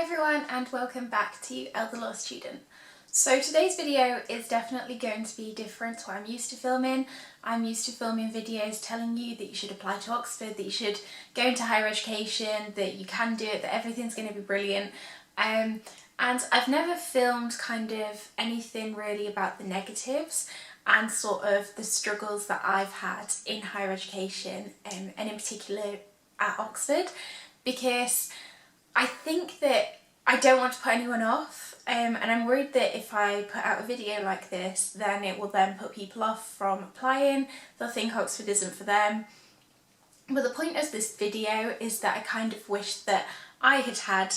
everyone and welcome back to Elle the Law Student. So today's video is definitely going to be different to what I'm used to filming. I'm used to filming videos telling you that you should apply to Oxford, that you should go into higher education, that you can do it, that everything's going to be brilliant. And I've never filmed kind of anything really about the negatives and sort of the struggles that I've had in higher education and in particular at Oxford, because I think that I don't want to put anyone off, and I'm worried that if I put out a video like this, then it will then put people off from applying. They'll think Oxford isn't for them. But the point of this video is that I kind of wish that I had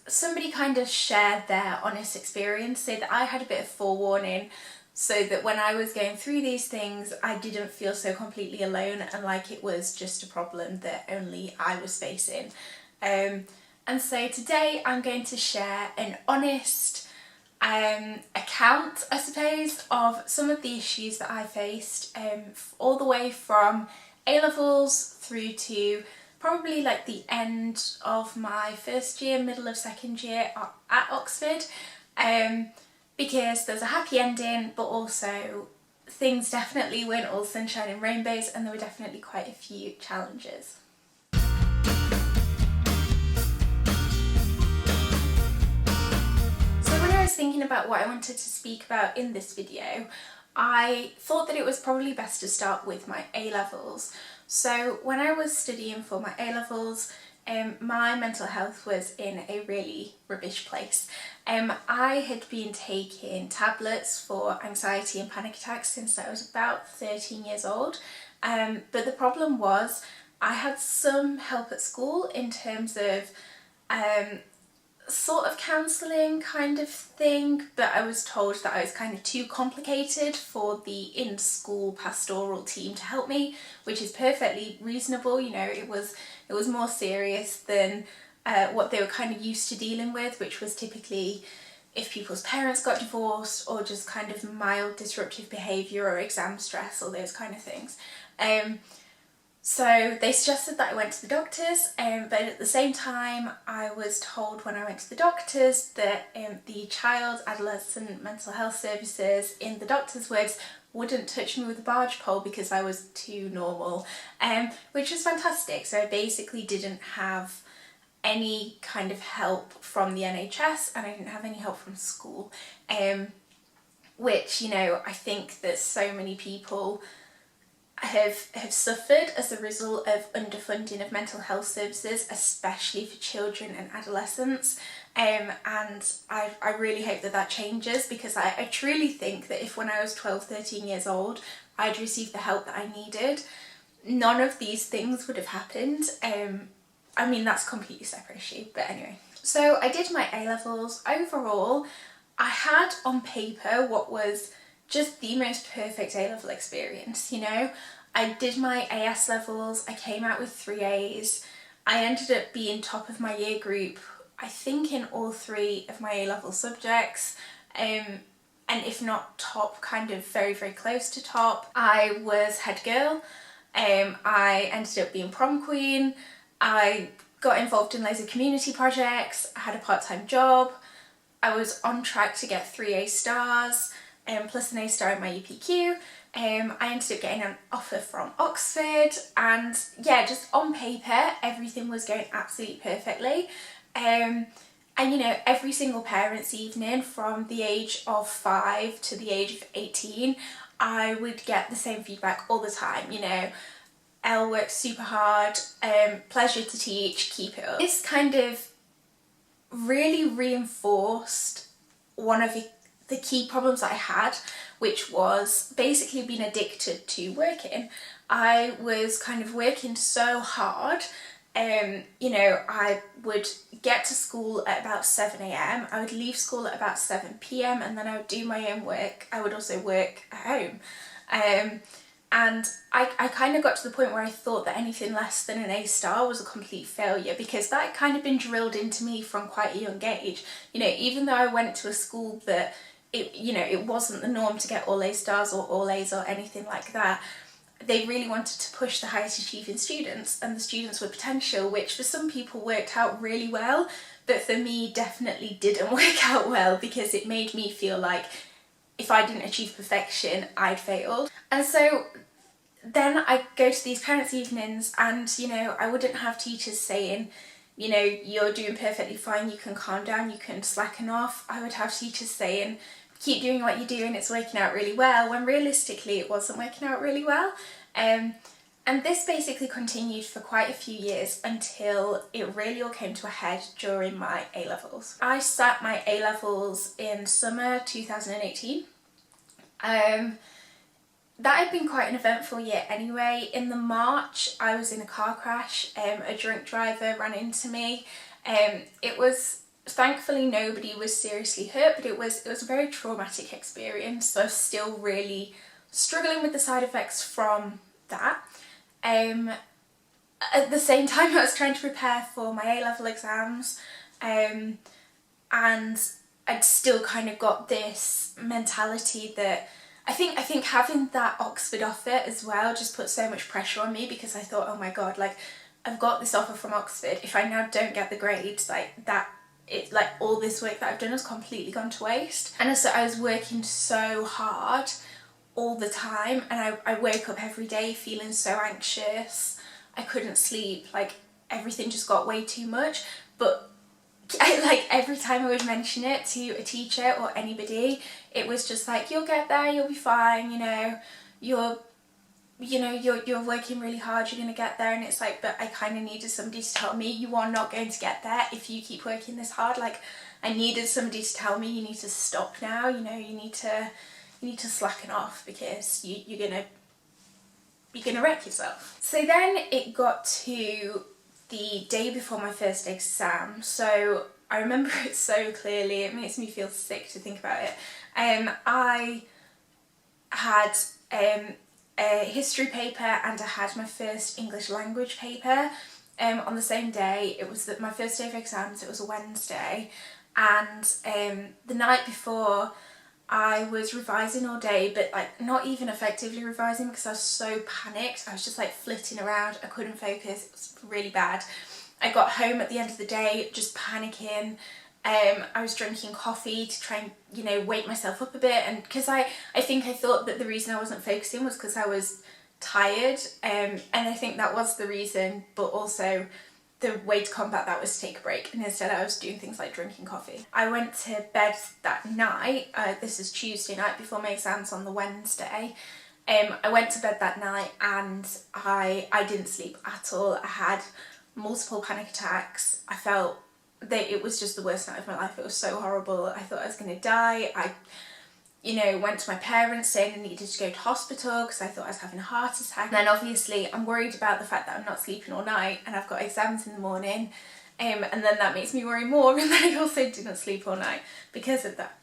somebody kind of share their honest experience, so that I had a bit of forewarning, so that when I was going through these things I didn't feel so completely alone and like it was just a problem that only I was facing. And so today I'm going to share an honest account, I suppose, of some of the issues that I faced, all the way from A-levels through to probably like the end of my first year, middle of second year at Oxford, because there's a happy ending, but also things definitely weren't all sunshine and rainbows, and there were definitely quite a few challenges. Thinking about what I wanted to speak about in this video, I thought that it was probably best to start with my A-levels. So when I was studying for my A-levels, my mental health was in a really rubbish place. I had been taking tablets for anxiety and panic attacks since I was about 13 years old, but the problem was I had some help at school in terms of sort of counselling kind of thing, but I was told that I was kind of too complicated for the in-school pastoral team to help me, which is perfectly reasonable. You know, it was more serious than what they were kind of used to dealing with, which was typically if people's parents got divorced or just kind of mild disruptive behaviour or exam stress or those kind of things. So they suggested that I went to the doctors, but at the same time I was told when I went to the doctors that the child adolescent mental health services, in the doctor's words, wouldn't touch me with a barge pole because I was too normal, which was fantastic. So I basically didn't have any kind of help from the NHS and I didn't have any help from school, which, you know, I think that so many people have suffered as a result of underfunding of mental health services, especially for children and adolescents, and I really hope that that changes, because I truly think that if when I was 12-13 years old I'd received the help that I needed, none of these things would have happened. I mean, that's a completely separate issue, but anyway. So I did my A-levels. Overall I had on paper what was just the most perfect A-level experience, you know. I did my AS levels, I came out with 3 A's, I ended up being top of my year group, I think in all 3 of my A-level subjects, and if not top, kind of very, very close to top. I was head girl, I ended up being prom queen, I got involved in loads of community projects, I had a part-time job, I was on track to get 3 A stars, plus an A star in my UPQ. I ended up getting an offer from Oxford, and yeah, just on paper everything was going absolutely perfectly. And you know, every single parents' evening from the age of 5 to the age of 18 I would get the same feedback all the time, you know. Elle works super hard, pleasure to teach, keep it up. This kind of really reinforced one of the key problems I had, which was basically being addicted to working. I was kind of working so hard, you know, I would get to school at about 7 AM, I would leave school at about 7 PM, and then I would do my own work. I would also work at home. And I kind of got to the point where I thought that anything less than an A star was a complete failure, because that had kind of been drilled into me from quite a young age. You know, even though I went to a school that, it, you know, it wasn't the norm to get all A stars or all A's or anything like that, they really wanted to push the highest achieving students and the students with potential, which for some people worked out really well, but for me definitely didn't work out well, because it made me feel like if I didn't achieve perfection, I'd failed. And so then I go to these parents' evenings and, you know, I wouldn't have teachers saying, you know, you're doing perfectly fine, you can calm down, you can slacken off. I would have teachers saying, keep doing what you're doing, it's working out really well, when realistically it wasn't working out really well. And this basically continued for quite a few years until it really all came to a head during my A-levels. I sat my A-levels in summer 2018. That had been quite an eventful year anyway. In the March, I was in a car crash. A drunk driver ran into me. It was, thankfully nobody was seriously hurt, but it was a very traumatic experience. So I'm still really struggling with the side effects from that. At the same time, I was trying to prepare for my A-level exams, and I'd still kind of got this mentality that I think having that Oxford offer as well just put so much pressure on me, because I thought, oh my god, like, I've got this offer from Oxford, if I now don't get the grades, like that, it's like all this work that I've done has completely gone to waste. And so I was working so hard all the time, and I wake up every day feeling so anxious. I couldn't sleep, like everything just got way too much. But like every time I would mention it to a teacher or anybody, it was just like, you'll get there, you'll be fine, you know, you're working really hard, you're gonna get there. And it's like, but I kind of needed somebody to tell me, you are not going to get there if you keep working this hard. Like, I needed somebody to tell me, you need to stop now, you know, you need to slacken off, because you're gonna wreck yourself. So then it got to the day before my first exam. So I remember it so clearly, it makes me feel sick to think about it. I had a history paper and I had my first English language paper on the same day. It was my first day of exams, it was a Wednesday, and the night before I was revising all day, but like not even effectively revising, because I was so panicked. I was just like flitting around, I couldn't focus, it was really bad. I got home at the end of the day just panicking. I was drinking coffee to try and, you know, wake myself up a bit, and because I think I thought that the reason I wasn't focusing was because I was tired, and I think that was the reason, but also the way to combat that was to take a break, and instead I was doing things like drinking coffee. I went to bed that night, this is Tuesday night before my exams on the Wednesday. I went to bed that night and I didn't sleep at all. I had multiple panic attacks. I felt that it was just the worst night of my life. It was so horrible. I thought I was going to die. I, you know, went to my parents saying I needed to go to hospital because I thought I was having a heart attack. And then obviously I'm worried about the fact that I'm not sleeping all night and I've got exams in the morning, and then that makes me worry more, and then I also didn't sleep all night because of that.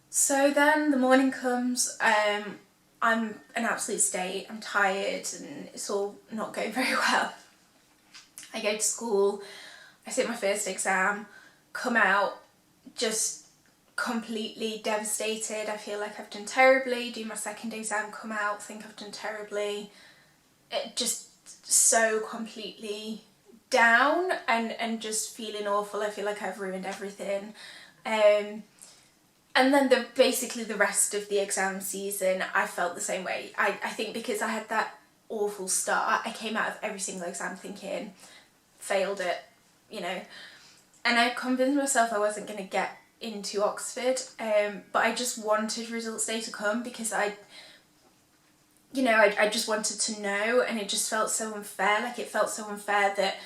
So then the morning comes, I'm an absolute state, I'm tired and it's all not going very well. I go to school, I sit my first exam, come out just completely devastated. I feel like I've done terribly. Do my second exam, come out, think I've done terribly. It just so completely down and just feeling awful. I feel like I've ruined everything. And then basically the rest of the exam season I felt the same way. I think because I had that awful start, I came out of every single exam thinking, failed it, you know. And I convinced myself I wasn't going to get into Oxford, but I just wanted results day to come because I just wanted to know, and it just felt so unfair. Like, it felt so unfair that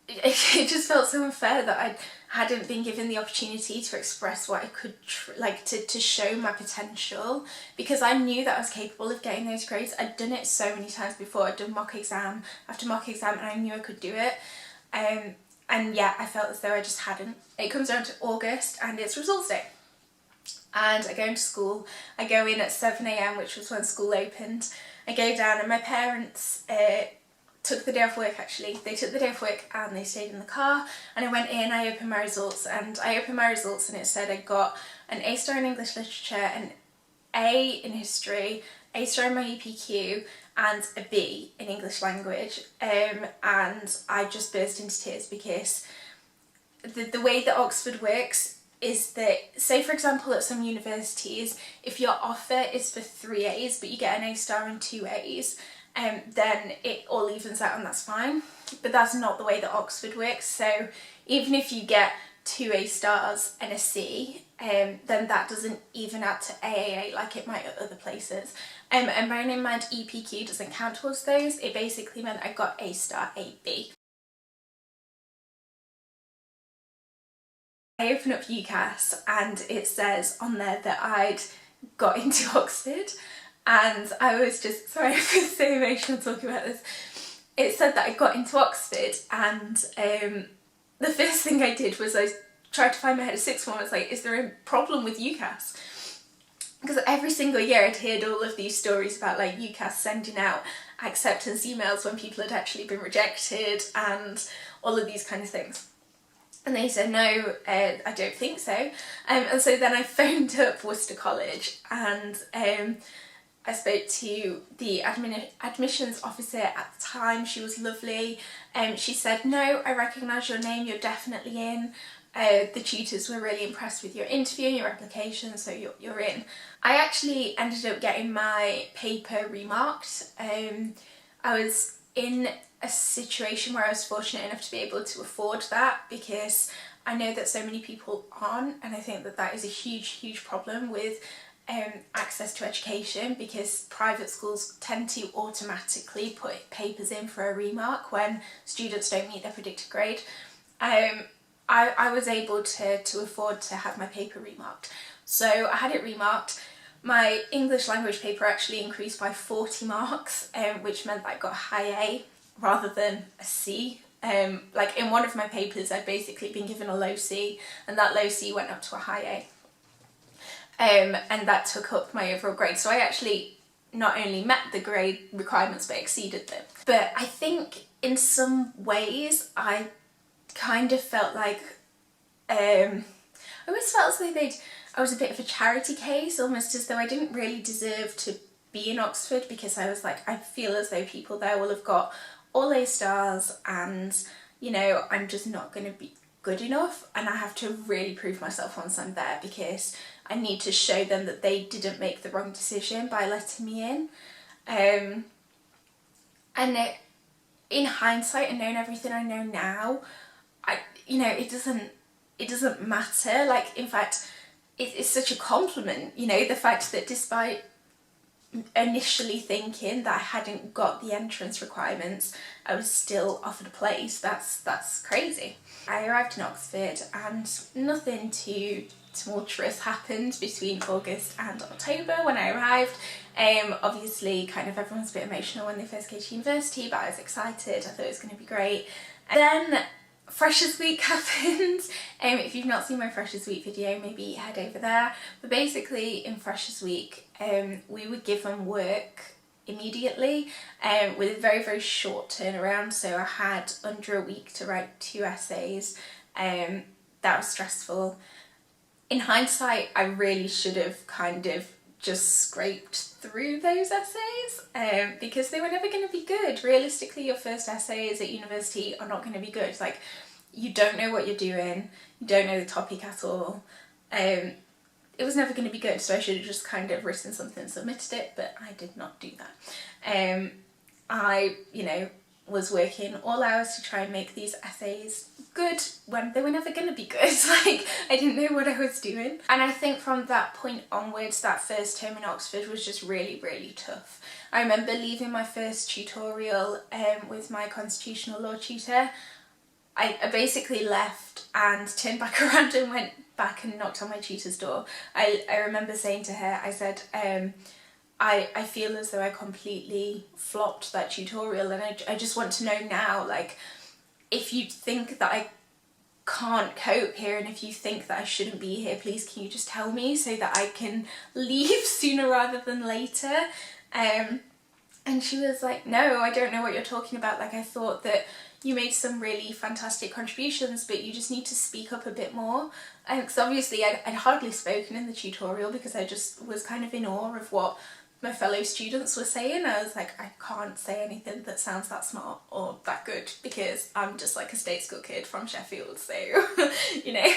it just felt so unfair that I hadn't been given the opportunity to express what I could, to show my potential, because I knew that I was capable of getting those grades. I'd done it so many times before. I'd done mock exam after mock exam and I knew I could do it. And yeah, I felt as though I just hadn't. It comes down to August and it's results day. And I go into school. I go in at 7 AM, which was when school opened. I go down and my parents took the day off work actually. They took the day off work and they stayed in the car. And I went in, I opened my results and it said I got an A star in English literature, an A in history, A star in my EPQ, and a B in English language, and I just burst into tears because the way that Oxford works is that, say for example at some universities, if your offer is for 3 A's but you get an A star and 2 A's, then it all evens out and that's fine. But that's not the way that Oxford works. So even if you get 2 A stars and a C, then that doesn't even out to AAA like it might at other places. And bearing in mind EPQ doesn't count towards those, it basically meant I got A star, A, B. I open up UCAS and it says on there that I'd got into Oxford, and I was just, sorry, I feel so emotional talking about this. It said that I got into Oxford, and the first thing I did was I tried to find my head of sixth form. I was like, is there a problem with UCAS? Because every single year I'd heard all of these stories about like UCAS sending out acceptance emails when people had actually been rejected and all of these kind of things. And they said, no, I don't think so. And so then I phoned up Worcester College, and I spoke to the admissions officer at the time. She was lovely. She said, no, I recognise your name, you're definitely in. The tutors were really impressed with your interview and your application, so you're in. I actually ended up getting my paper remarked. I was in a situation where I was fortunate enough to be able to afford that, because I know that so many people aren't, and I think that that is a huge problem with access to education, because private schools tend to automatically put papers in for a remark when students don't meet their predicted grade. I was able to afford to have my paper remarked, so I had it remarked. My English language paper actually increased by 40 marks, which meant that I got a high A rather than a C. Like in one of my papers I'd basically been given a low C, and that low C went up to a high A. And that took up my overall grade. So I actually not only met the grade requirements but exceeded them. But I think in some ways I kind of felt like, I always felt as though I was a bit of a charity case, almost as though I didn't really deserve to be in Oxford, because I was like, I feel as though people there will have got all A stars and, you know, I'm just not going to be good enough, and I have to really prove myself once I'm there, because I need to show them that they didn't make the wrong decision by letting me in. And in hindsight and knowing everything I know now, it doesn't matter. Like, in fact, it's such a compliment, you know, the fact that despite initially thinking that I hadn't got the entrance requirements, I was still offered a place. That's crazy. I arrived in Oxford and nothing too tumultuous happened between August and October when I arrived. Obviously kind of everyone's a bit emotional when they first go to university, but I was excited. I thought it was going to be great. And then Freshers Week happened. If you've not seen my Freshers Week video, maybe head over there. But basically in Freshers Week, we were given work immediately, with a very short turnaround. So I had under a week to write 2 essays. That was stressful. In hindsight, I really should have kind of just scraped through those essays, because they were never going to be good. Realistically, your first essays at university are not going to be good. Like, you don't know what you're doing, you don't know the topic at all. It was never going to be good, so I should have just kind of written something and submitted it, but I did not do that. I, was working all hours to try and make these essays good when they were never going to be good. Like, I didn't know what I was doing. And I think from that point onwards, that first term in Oxford was just really tough. I remember leaving my first tutorial with my constitutional law tutor. I basically left and turned back around and went back and knocked on my tutor's door. I remember saying to her, I said, I feel as though I completely flopped that tutorial, and I just want to know now, like, if you think that I can't cope here and if you think that I shouldn't be here, please can you just tell me so that I can leave sooner rather than later. And she was like, no, I don't know what you're talking about. Like, I thought that you made some really fantastic contributions, but you just need to speak up a bit more. Because obviously I'd hardly spoken in the tutorial because I just was kind of in awe of what my fellow students were saying. I was like, I can't say anything that sounds that smart or that good because I'm just like a state school kid from Sheffield, so you know.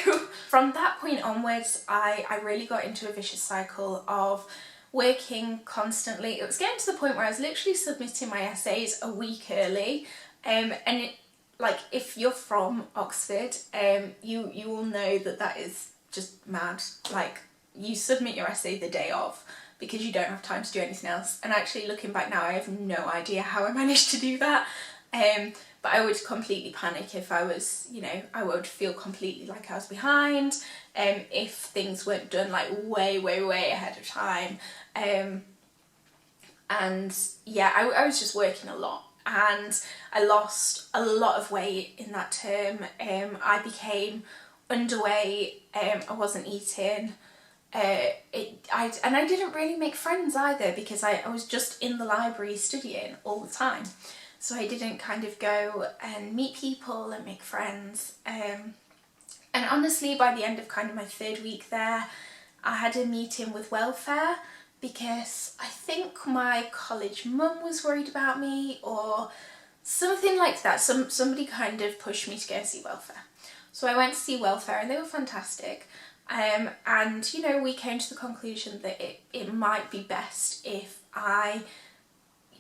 From that point onwards, I really got into a vicious cycle of working constantly. It was getting to the point where I was literally submitting my essays a week early, and it, like, if you're from Oxford, you will know that that is just mad. Like, you submit your essay the day of because you don't have time to do anything else. And actually looking back now, I have no idea how I managed to do that. But I would completely panic if I was, you know, I would feel completely like I was behind, if things weren't done like way ahead of time. And yeah, I was just working a lot, and I lost a lot of weight in that term. I became underweight, I wasn't eating. I didn't really make friends either because I was just in the library studying all the time, so I didn't kind of go and meet people and make friends. And honestly, by the end of kind of my 3rd week there, I had a meeting with welfare because I think my college mum was worried about me or something like that. Somebody kind of pushed me to go see welfare. So I went to see welfare and they were fantastic. And you know, we came to the conclusion that it might be best if I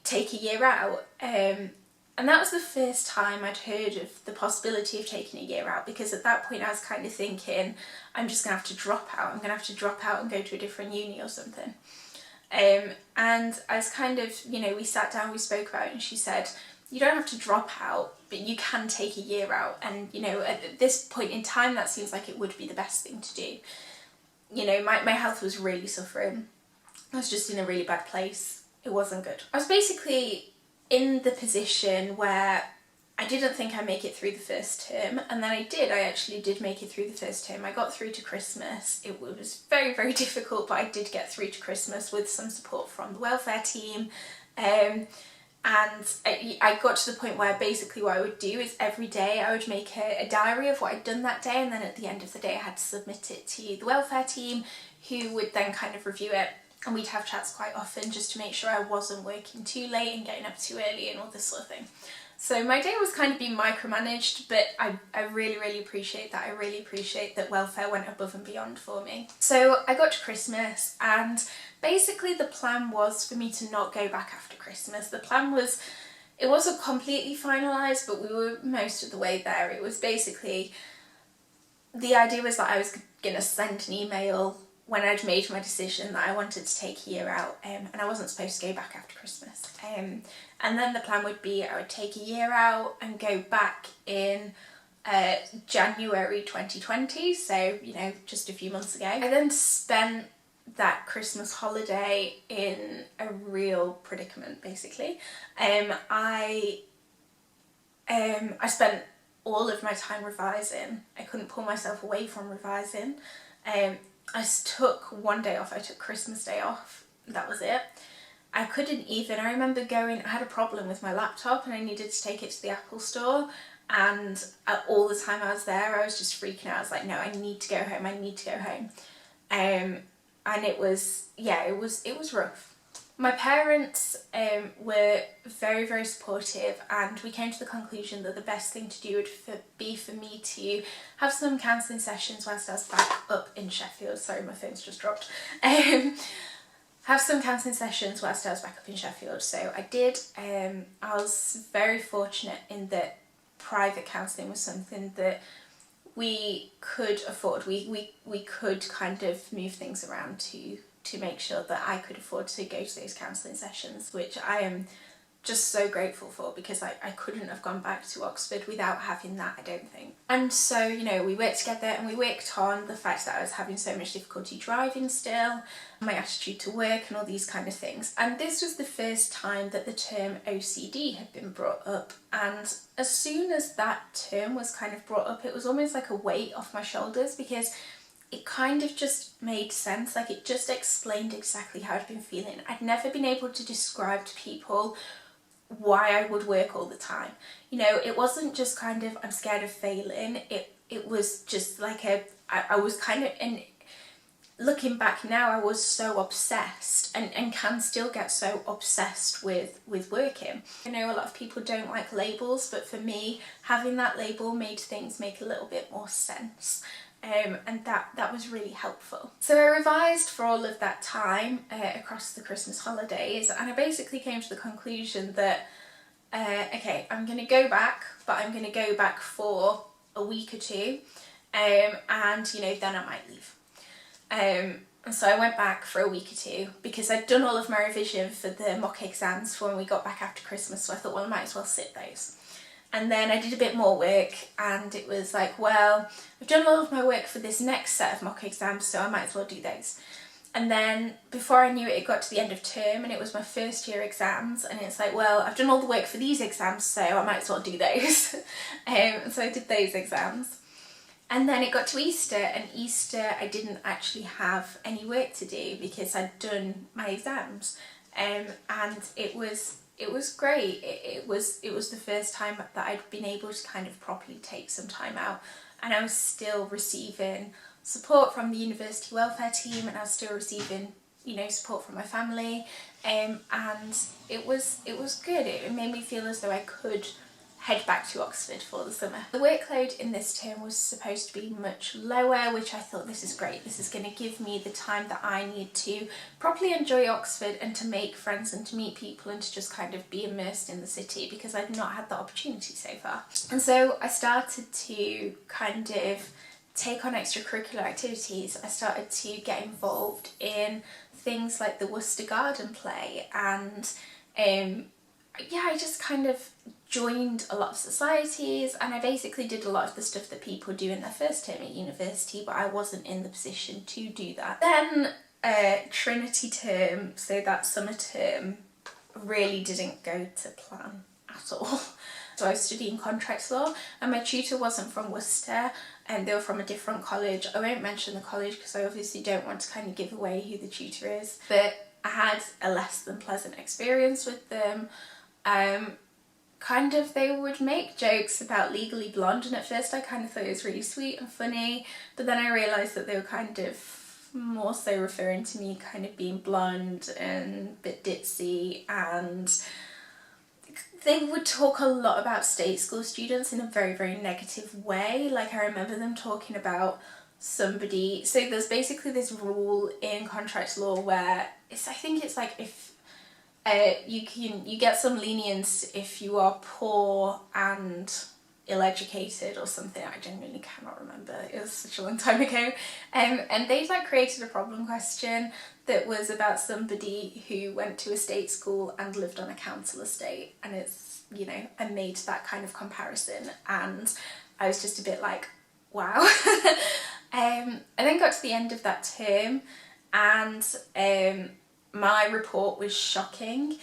take a year out. And that was the first time I'd heard of the possibility of taking a year out, because at that point I was kind of thinking, I'm just going to have to drop out. I'm going to have to drop out and go to a different uni or something. And I was kind of, you know, we sat down, we spoke about it, and she said, you don't have to drop out, but you can take a year out. And, you know, at this point in time, that seems like it would be the best thing to do. You know, my health was really suffering. I was just in a really bad place. It wasn't good. I was basically in the position where I didn't think I'd make it through the first term, and then I did. I actually did make it through the first term. I got through to Christmas. It was very difficult, but I did get through to Christmas with some support from the welfare team. And I got to the point where basically what I would do is every day I would make a diary of what I'd done that day, and then at the end of the day I had to submit it to the welfare team, who would then kind of review it, and we'd have chats quite often just to make sure I wasn't working too late and getting up too early and all this sort of thing. So my day was kind of being micromanaged, but I really appreciate that. I really appreciate that welfare went above and beyond for me. So I got to Christmas, and basically the plan was for me to not go back after Christmas. The plan was, it wasn't completely finalised, but we were most of the way there. It was basically, the idea was that I was going to send an email when I'd made my decision that I wanted to take a year out, and I wasn't supposed to go back after Christmas. And then the plan would be I would take a year out and go back in January 2020, so, you know, just a few months ago. I then spent that Christmas holiday in a real predicament, basically. I spent all of my time revising. I couldn't pull myself away from revising. I took one day off. I took Christmas Day off. That was it. I couldn't even, I remember going, I had a problem with my laptop and I needed to take it to the Apple store, and all the time I was there I was just freaking out. I was like, no, I need to go home, I need to go home. And it was, yeah, it was rough. My parents were very supportive, and we came to the conclusion that the best thing to do would be for me to have some counselling sessions whilst I was back up in Sheffield. Sorry, my phone's just dropped. Have some counselling sessions whilst I was back up in Sheffield. So I did. I was very fortunate in that private counselling was something that we could afford. We could kind of move things around to make sure that I could afford to go to those counselling sessions, which I am just so grateful for, because I couldn't have gone back to Oxford without having that, I don't think. And so, you know, we worked together and we worked on the fact that I was having so much difficulty driving still, my attitude to work and all these kind of things. And this was the first time that the term OCD had been brought up, and as soon as that term was kind of brought up, it was almost like a weight off my shoulders, because it kind of just made sense. Like, it just explained exactly how I'd been feeling. I'd never been able to describe to people why I would work all the time. You know, it wasn't just kind of I'm scared of failing. It was just like I was kind of, and looking back now, I was so obsessed and can still get so obsessed with working. I know a lot of people don't like labels, but for me, having that label made things make a little bit more sense. And that was really helpful. So I revised for all of that time across the Christmas holidays, and I basically came to the conclusion that okay, I'm going to go back, but I'm going to go back for a week or two, and you know, then I might leave. And so I went back for a week or two because I'd done all of my revision for the mock exams when we got back after Christmas, so I thought, well, I might as well sit those. And then I did a bit more work, and it was like, well, I've done all of my work for this next set of mock exams, so I might as well do those. And then before I knew it, it got to the end of term and it was my first year exams, and it's like, well, I've done all the work for these exams, so I might as well do those. So I did those exams. And then it got to Easter, and Easter I didn't actually have any work to do because I'd done my exams. And it was great. It was the first time that I'd been able to kind of properly take some time out, and I was still receiving support from the university welfare team, and I was still receiving, you know, support from my family, and it was good. It made me feel as though I could head back to Oxford for the summer. The workload in this term was supposed to be much lower, which I thought, this is great. This is going to give me the time that I need to properly enjoy Oxford and to make friends and to meet people and to just kind of be immersed in the city, because I'd not had that opportunity so far. And so I started to kind of take on extracurricular activities. I started to get involved in things like the Worcester Garden Play, and yeah, I just kind of joined a lot of societies, and I basically did a lot of the stuff that people do in their first term at university, but I wasn't in the position to do that. Then Trinity term, so that summer term, really didn't go to plan at all. So I was studying contracts law, and my tutor wasn't from Worcester, and they were from a different college. I won't mention the college because I obviously don't want to kind of give away who the tutor is, but I had a less than pleasant experience with them. Kind of, they would make jokes about Legally Blonde, and at first I kind of thought it was really sweet and funny, but then I realised that they were kind of more so referring to me kind of being blonde and a bit ditzy, and they would talk a lot about state school students in a very, very negative way. Like, I remember them talking about somebody, so there's basically this rule in contracts law where I think it's like, if you get some lenience if you are poor and ill-educated or something. I genuinely cannot remember, it was such a long time ago. And they like created a problem question that was about somebody who went to a state school and lived on a council estate, and it's, you know, I made that kind of comparison, and I was just a bit like, wow. I then got to the end of that term, and my report was shocking.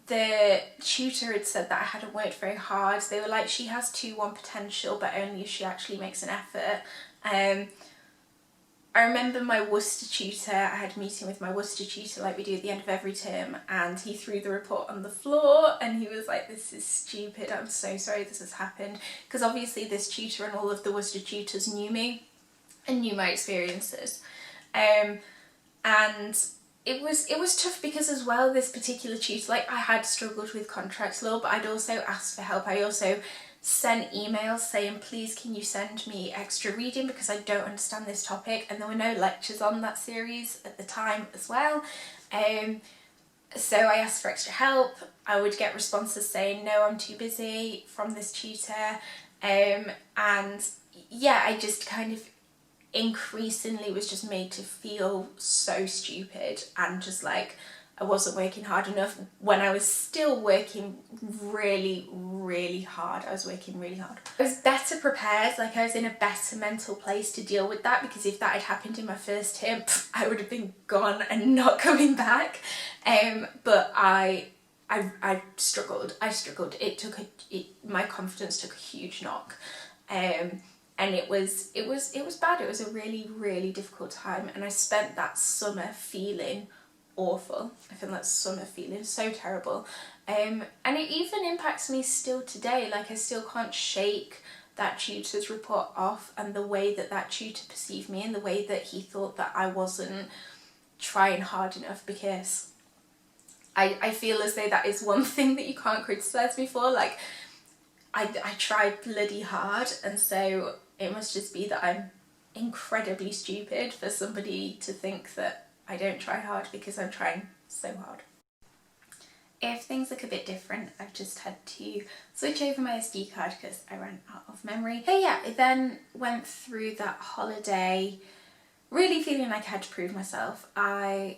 The tutor had said that I hadn't worked very hard. They were like, she has 2-1 potential, but only if she actually makes an effort. I remember my Worcester tutor, I had a meeting with my Worcester tutor like we do at the end of every term, and he threw the report on the floor and he was like, this is stupid, I'm so sorry this has happened. Because obviously this tutor and all of the Worcester tutors knew me and knew my experiences. And it was tough because as well, this particular tutor, like, I had struggled with contracts law, but I'd also asked for help. I also sent emails saying, please can you send me extra reading because I don't understand this topic, and there were no lectures on that series at the time as well. So I asked for extra help. I would get responses saying, no, I'm too busy, from this tutor. And yeah, I just kind of increasingly was just made to feel so stupid and just like I wasn't working hard enough when I was still working really, really hard. I was working really hard. I was better prepared, like I was in a better mental place to deal with that, because if that had happened in my first term, I would have been gone and not coming back. But I struggled. My confidence took a huge knock. And it was bad. It was a really, really difficult time, and I spent that summer feeling awful. I found that summer feeling so terrible. And it even impacts me still today. Like, I still can't shake that tutor's report off, and the way that that tutor perceived me, and the way that he thought that I wasn't trying hard enough, because I feel as though that is one thing that you can't criticise me for. Like, I tried bloody hard, and so it must just be that I'm incredibly stupid for somebody to think that I don't try hard, because I'm trying so hard. If things look a bit different, I've just had to switch over my SD card because I ran out of memory. But yeah, I then went through that holiday really feeling like I had to prove myself. I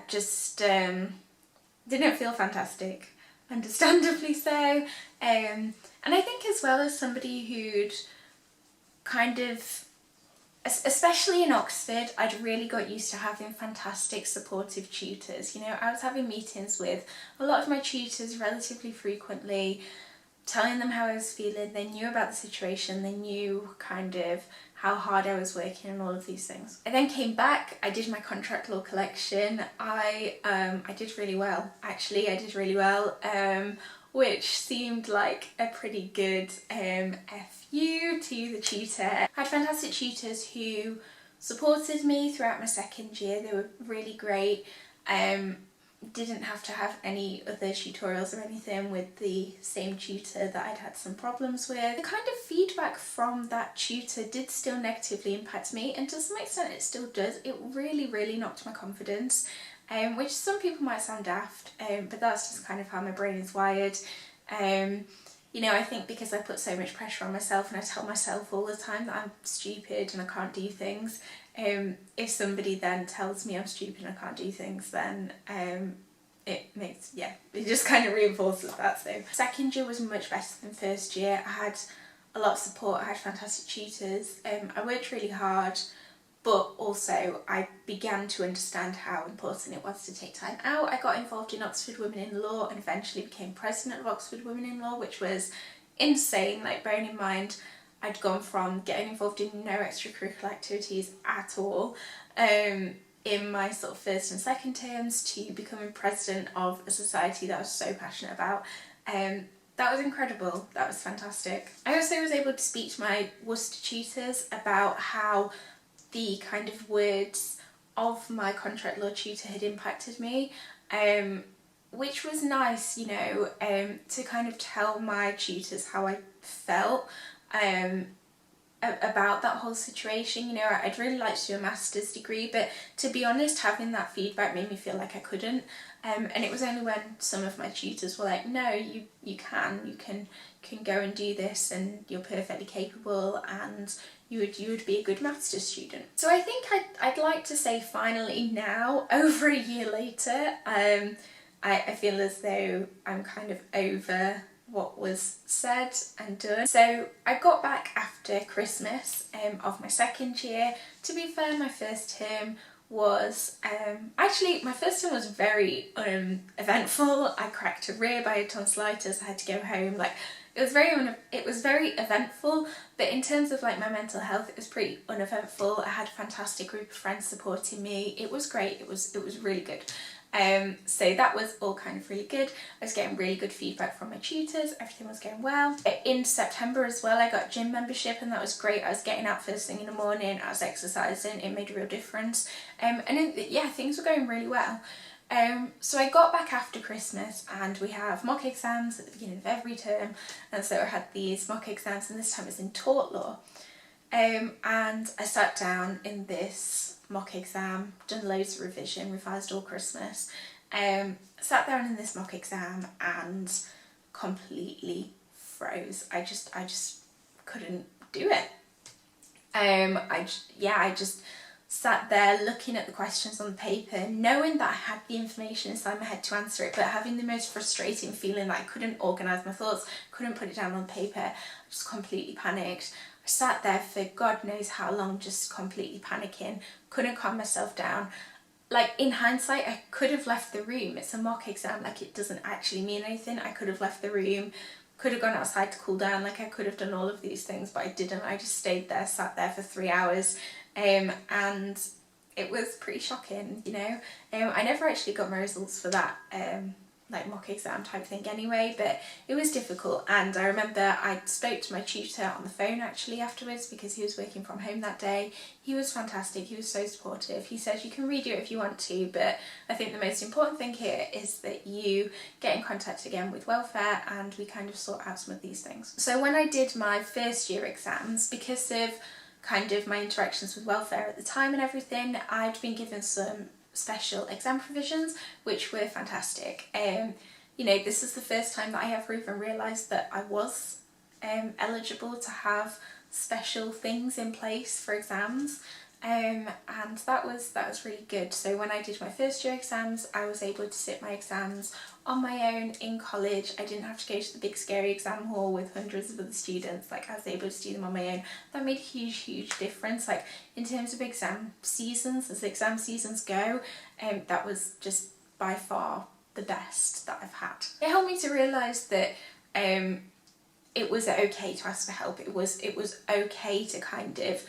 just didn't feel fantastic, understandably so. And I think, as well, as somebody who'd kind of, especially in Oxford, I'd really got used to having fantastic supportive tutors. You know, I was having meetings with a lot of my tutors relatively frequently, telling them how I was feeling. They knew about the situation, they knew kind of how hard I was working and all of these things. I then came back, I did my contract law collection. I did really well, actually. I did really well, which seemed like a pretty good FU to the tutor. I had fantastic tutors who supported me throughout my second year. They were really great. Didn't have to have any other tutorials or anything with the same tutor that I'd had some problems with. The kind of feedback from that tutor did still negatively impact me, and to some extent it still does. It really, really knocked my confidence, which some people might sound daft, but that's just kind of how my brain is wired. You know, I think because I put so much pressure on myself, and I tell myself all the time that I'm stupid and I can't do things, if somebody then tells me I'm stupid and I can't do things, then it just kind of reinforces that. So second year was much better than first year. I had a lot of support, I had fantastic tutors, I worked really hard, but also I began to understand how important it was to take time out. I got involved in Oxford Women in Law and eventually became president of Oxford Women in Law, which was insane. Like, bearing in mind I'd gone from getting involved in no extracurricular activities at all in my sort of first and second terms to becoming president of a society that I was so passionate about. That was incredible, that was fantastic. I also was able to speak to my Worcester tutors about how the kind of words of my contract law tutor had impacted me, which was nice, you know, to kind of tell my tutors how I felt about that whole situation. You know, I'd really like to do a master's degree, but to be honest, having that feedback made me feel like I couldn't, and it was only when some of my tutors were like, no, you can go and do this, and you're perfectly capable, and you would be a good master's student. So I think I'd like to say, finally now, over a year later, I feel as though I'm kind of over what was said and done. So I got back after Christmas of my second year. To be fair, my first term was actually, my first term was very eventful. I cracked a rib, I had tonsillitis, I had to go home. Like, it was very eventful, but in terms of like my mental health, it was pretty uneventful. I had a fantastic group of friends supporting me. It was great. It was really good. So that was all kind of really good. I was getting really good feedback from my tutors, everything was going well. In September as well, I got gym membership, and that was great. I was getting out first thing in the morning, I was exercising, it made a real difference. Things were going really well. So I got back after Christmas, and we have mock exams at the beginning of every term, and so I had these mock exams, and this time it was in tort law. And I sat down in this mock exam, done loads of revision, revised all Christmas, sat down in this mock exam and completely froze. I just couldn't do it. I just sat there looking at the questions on the paper, knowing that I had the information inside my head to answer it, but having the most frustrating feeling that I couldn't organise my thoughts, couldn't put it down on paper. I just completely panicked. I sat there for God knows how long, just completely panicking, couldn't calm myself down. Like, in hindsight, I could have left the room. It's a mock exam, like, it doesn't actually mean anything. I could have left the room, could have gone outside to cool down, like, I could have done all of these things, but I didn't. I just stayed there, sat there for 3 hours, and it was pretty shocking, you know. I never actually got my results for that like mock exam type thing anyway, but it was difficult. And I remember I spoke to my tutor on the phone actually afterwards, because he was working from home that day. He was fantastic, he was so supportive. He said you can redo it if you want to, but I think the most important thing here is that you get in contact again with welfare and we kind of sort out some of these things. So when I did my first year exams, because of kind of my interactions with welfare at the time and everything, I'd been given some special exam provisions which were fantastic. You know, this is the first time that I ever even realised that I was eligible to have special things in place for exams, and that was really good. So when I did my first year exams, I was able to sit my exams on my own in college. I didn't have to go to the big scary exam hall with hundreds of other students. Like, I was able to do them on my own. That made a huge difference. Like, in terms of exam seasons, as exam seasons go, that was just by far the best that I've had. It helped me to realise that it was okay to ask for help. It was okay to kind of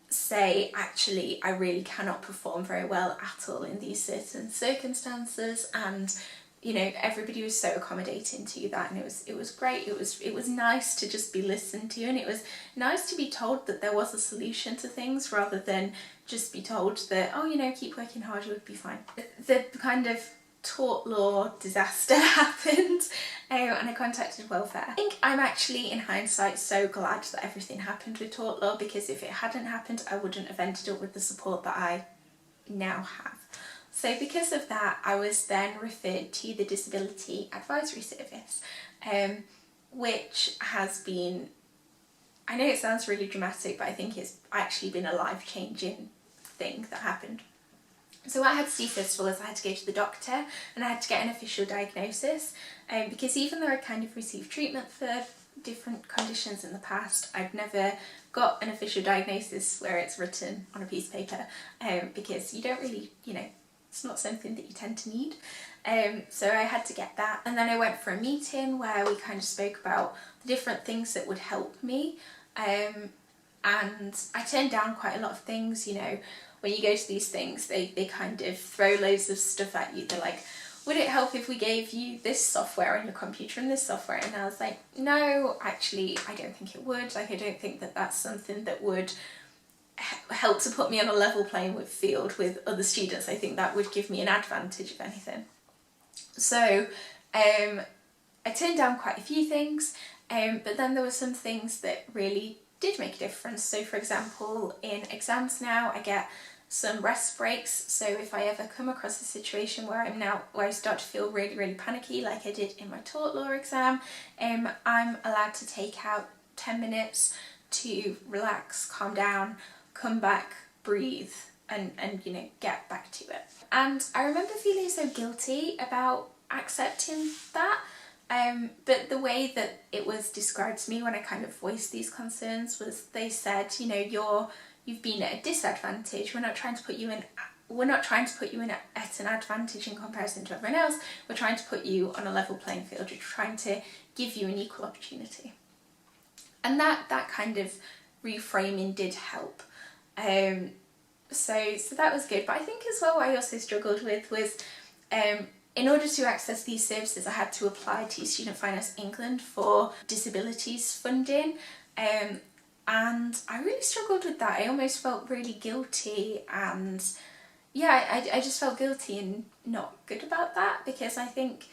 say, actually, I really cannot perform very well at all in these certain circumstances, and you know, everybody was so accommodating to that, and it was great. It was nice to just be listened to, and it was nice to be told that there was a solution to things, rather than just be told that, oh, you know, keep working hard, you'll be fine. The kind of tort law disaster happened, and I contacted welfare. I think I'm actually, in hindsight, so glad that everything happened with tort law, because if it hadn't happened, I wouldn't have ended up with the support that I now have. So because of that, I was then referred to the Disability Advisory Service, which has been, I know it sounds really dramatic, but I think it's actually been a life-changing thing that happened. So what I had to do first of all is I had to go to the doctor, and I had to get an official diagnosis, because even though I kind of received treatment for different conditions in the past, I've never got an official diagnosis where it's written on a piece of paper, because you don't really, you know, it's not something that you tend to need. So I had to get that, and then I went for a meeting where we kind of spoke about the different things that would help me, and I turned down quite a lot of things. You know, when you go to these things, they kind of throw loads of stuff at you. They're like, would it help if we gave you this software on your computer and this software? And I was like, no, actually, I don't think it would. Like, I don't think that that's something that would help to put me on a level playing field with other students. I think that would give me an advantage, if anything. So I turned down quite a few things, but then there were some things that really did make a difference. So for example, in exams now, I get some rest breaks. So if I ever come across a situation where I start to feel really panicky, like I did in my tort law exam, I'm allowed to take out 10 minutes to relax, calm down, come back, breathe, and you know, get back to it. And I remember feeling so guilty about accepting that, but the way that it was described to me when I kind of voiced these concerns was, they said, you know, you've been at a disadvantage. We're not trying to put you in at an advantage in comparison to everyone else. We're trying to put you on a level playing field. We're trying to give you an equal opportunity. And that kind of reframing did help. So that was good. But I think as well what I also struggled with was, in order to access these services, I had to apply to Student Finance England for disabilities funding, and I really struggled with that. I almost felt really guilty, and yeah, I just felt guilty and not good about that, because I think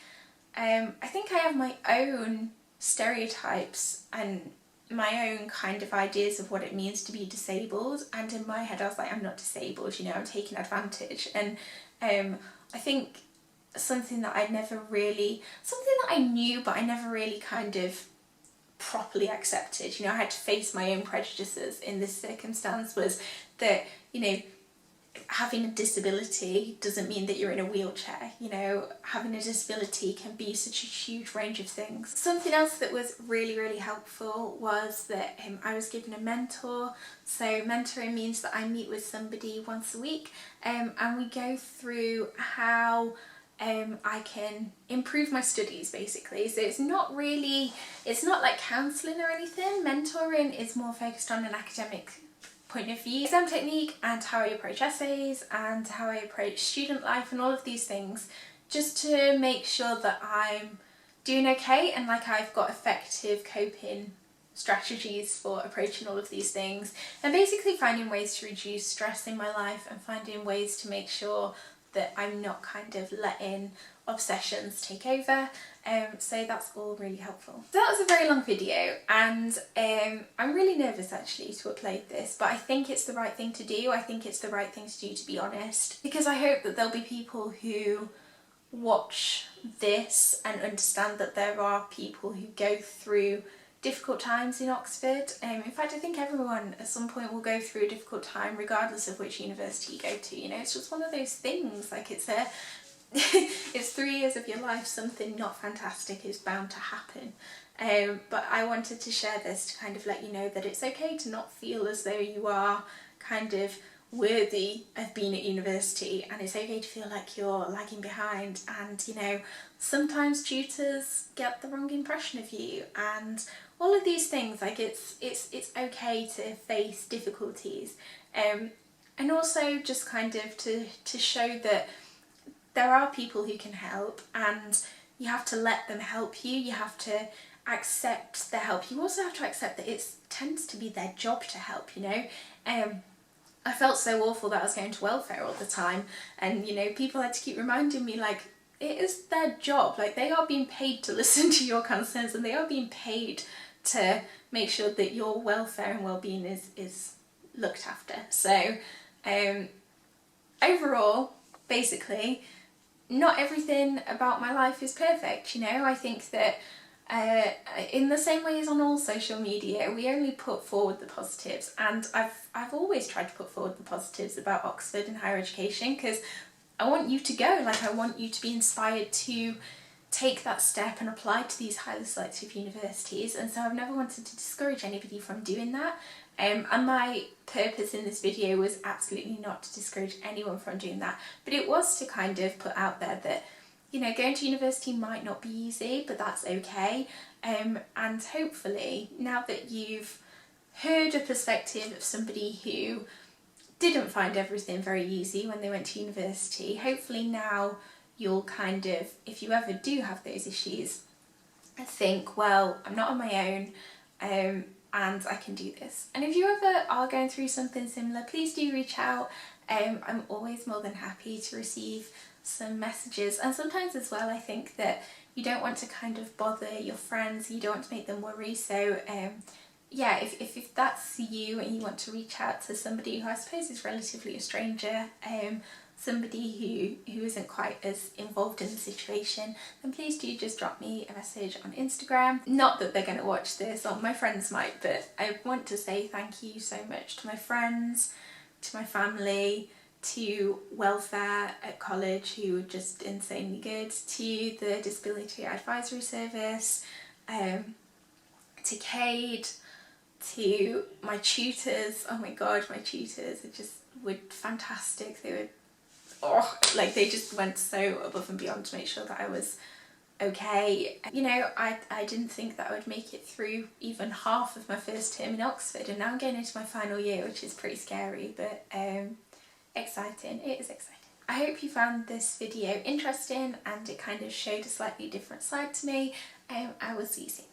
I have my own stereotypes and my own kind of ideas of what it means to be disabled, and in my head I was like, I'm not disabled, you know, I'm taking advantage. And I think something that I knew but I never really kind of properly accepted, you know, I had to face my own prejudices in this circumstance, was that, you know, having a disability doesn't mean that you're in a wheelchair. You know, having a disability can be such a huge range of things. Something else that was really helpful was that I was given a mentor. So mentoring means that I meet with somebody once a week, and we go through how I can improve my studies, basically. So it's not like counselling or anything. Mentoring is more focused on an academic point of view, exam technique, and how I approach essays and how I approach student life and all of these things just to make sure that I'm doing okay and like I've got effective coping strategies for approaching all of these things, and basically finding ways to reduce stress in my life and finding ways to make sure that I'm not kind of letting obsessions take over. So that's all really helpful. So that was a very long video, and I'm really nervous actually to upload this, but I think it's the right thing to do. I think it's the right thing to do, to be honest, because I hope that there'll be people who watch this and understand that there are people who go through difficult times in Oxford. In fact, I think everyone at some point will go through a difficult time regardless of which university you go to, you know. It's just one of those things, like it's it's 3 years of your life, something not fantastic is bound to happen. But I wanted to share this to kind of let you know that it's okay to not feel as though you are kind of worthy of being at university, and it's okay to feel like you're lagging behind, and you know, sometimes tutors get the wrong impression of you and all of these things. Like it's okay to face difficulties, and also just kind of to show that there are people who can help, and you have to let them help you. You have to accept their help. You also have to accept that it tends to be their job to help, you know. I felt so awful that I was going to welfare all the time, and you know, people had to keep reminding me, like, it is their job. Like, they are being paid to listen to your concerns, and they are being paid to make sure that your welfare and well-being is looked after. So overall, basically, not everything about my life is perfect, you know. I think that in the same way as on all social media, we only put forward the positives, and I've always tried to put forward the positives about Oxford and higher education, because I want you to go. Like, I want you to be inspired to take that step and apply to these highly selective universities, and so I've never wanted to discourage anybody from doing that. And my purpose in this video was absolutely not to discourage anyone from doing that, but it was to kind of put out there that, you know, going to university might not be easy, but that's okay. And hopefully, now that you've heard a perspective of somebody who didn't find everything very easy when they went to university, hopefully now you'll kind of, if you ever do have those issues, think, well, I'm not on my own, and I can do this. And if you ever are going through something similar, please do reach out. I'm always more than happy to receive some messages, and sometimes as well I think that you don't want to kind of bother your friends, you don't want to make them worry, so yeah, if that's you and you want to reach out to somebody who I suppose is relatively a stranger, somebody who isn't quite as involved in the situation, then please do just drop me a message on Instagram. Not that they're going to watch this, or my friends might, but I want to say thank you so much to my friends, to my family, to welfare at college, who were just insanely good, to the Disability Advisory Service, to Cade, to my tutors. Oh my god, my tutors were fantastic. They were, like, they just went so above and beyond to make sure that I was okay. You know, I didn't think that I would make it through even half of my first term in Oxford, and now I'm getting into my final year, which is pretty scary, but exciting. It is exciting. I hope you found this video interesting and it kind of showed a slightly different side to me. I will see you soon.